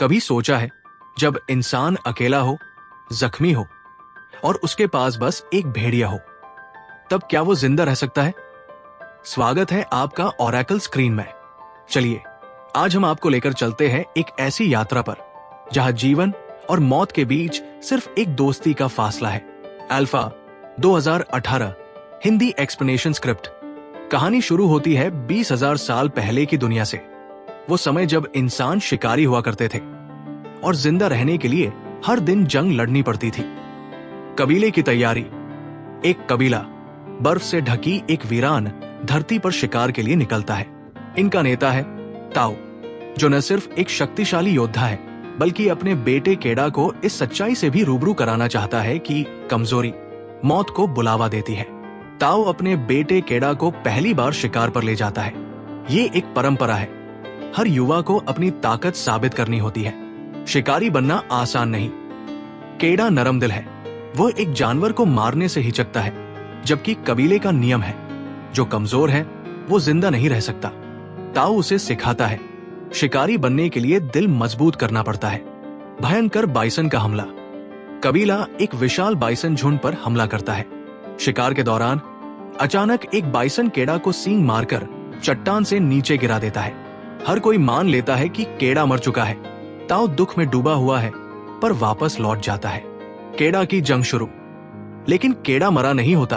कभी सोचा है, जब इंसान अकेला हो, जख्मी हो और उसके पास बस एक भेड़िया हो, तब क्या वो जिंदा रह सकता है? स्वागत है आपका ओरेकल स्क्रीन में। चलिए, आज हम आपको लेकर चलते हैं एक ऐसी यात्रा पर जहां जीवन और मौत के बीच सिर्फ एक दोस्ती का फासला है। Alpha 2018 Hindi explanation script. कहानी शुरू होती है 20,000 साल पहले की दुनिया से। वो समय जब इंसान शिकारी हुआ करते थे और जिंदा रहने के लिए हर दिन जंग लड़नी पड़ती थी। कबीले की तैयारी। एक कबीला बर्फ से ढकी एक वीरान धरती पर शिकार के लिए निकलता है। इनका नेता है ताओ, जो न सिर्फ एक शक्तिशाली योद्धा है बल्कि अपने बेटे केडा को इस सच्चाई से भी रूबरू कराना चाहता है कि कमजोरी मौत को बुलावा देती है। ताओ अपने बेटे केडा को पहली बार शिकार पर ले जाता है। ये एक परंपरा है। हर युवा को अपनी ताकत साबित करनी होती है। शिकारी बनना आसान नहीं। केडा नरम दिल है। वो एक जानवर को मारने से हिचकता है, जबकि कबीले का नियम है, जो कमजोर है वो जिंदा नहीं रह सकता। ताऊ उसे सिखाता है, शिकारी बनने के लिए दिल मजबूत करना पड़ता है। भयंकर बाइसन का हमला। कबीला एक विशाल बाइसन झुंड पर हमला करता है। शिकार के दौरान अचानक एक बाइसन केडा को सींग मारकर चट्टान से नीचे गिरा देता है। हर कोई मान लेता है कि केडा मर चुका है। ताऊ दुख में डूबा हुआ है, पर वापस लौट जाता है। केडा की जंग शुरू। लेकिन केडा मरा नहीं होता।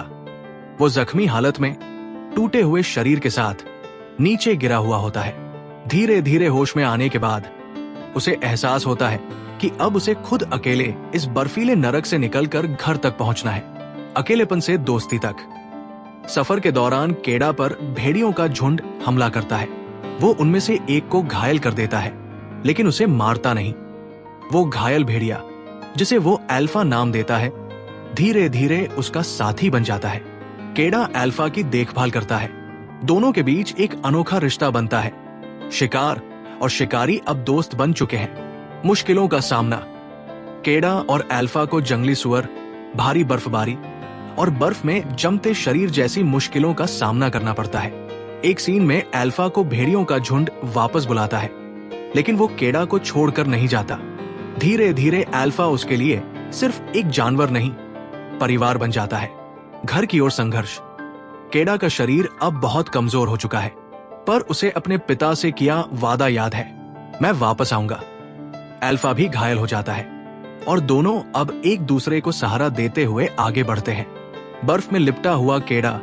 वो जख्मी हालत में टूटे हुए शरीर के साथ नीचे गिरा हुआ होता है। धीरे धीरे होश में आने के बाद उसे एहसास होता है कि अब उसे खुद अकेले इस बर्फीले नरक से निकलकर घर तक पहुंचना है। अकेलेपन से दोस्ती तक। सफर के दौरान केडा पर भेड़ियों का झुंड हमला करता है। वो उनमें से एक को घायल कर देता है, लेकिन उसे मारता नहीं। वो घायल भेड़िया, जिसे वो अल्फा नाम देता है, धीरे धीरे उसका साथी बन जाता है। केडा अल्फा की देखभाल करता है। दोनों के बीच एक अनोखा रिश्ता बनता है। शिकार और शिकारी अब दोस्त बन चुके हैं। मुश्किलों का सामना। केडा और अल्फा को जंगली सुअर, भारी बर्फबारी और बर्फ में जमते शरीर जैसी मुश्किलों का सामना करना पड़ता है। एक सीन में अल्फा को भेड़ियों का झुंड वापस बुलाता है, लेकिन वो केडा को छोड़कर नहीं जाता। धीरे धीरे अल्फा उसके लिए सिर्फ एक जानवर नहीं, परिवार बन जाता है। घर की ओर संघर्ष। केडा का शरीर अब बहुत कमजोर हो चुका है, पर उसे अपने पिता से किया वादा याद है, मैं वापस आऊंगा। अल्फा भी घायल हो जाता है और दोनों अब एक दूसरे को सहारा देते हुए आगे बढ़ते हैं। बर्फ में लिपटा हुआ केडा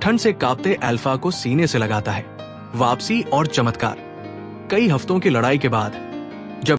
ठंड से कांपते अल्फा को सीने से लगाता है। वापसी और चमत्कार। कई हफ्तों की लड़ाई के बाद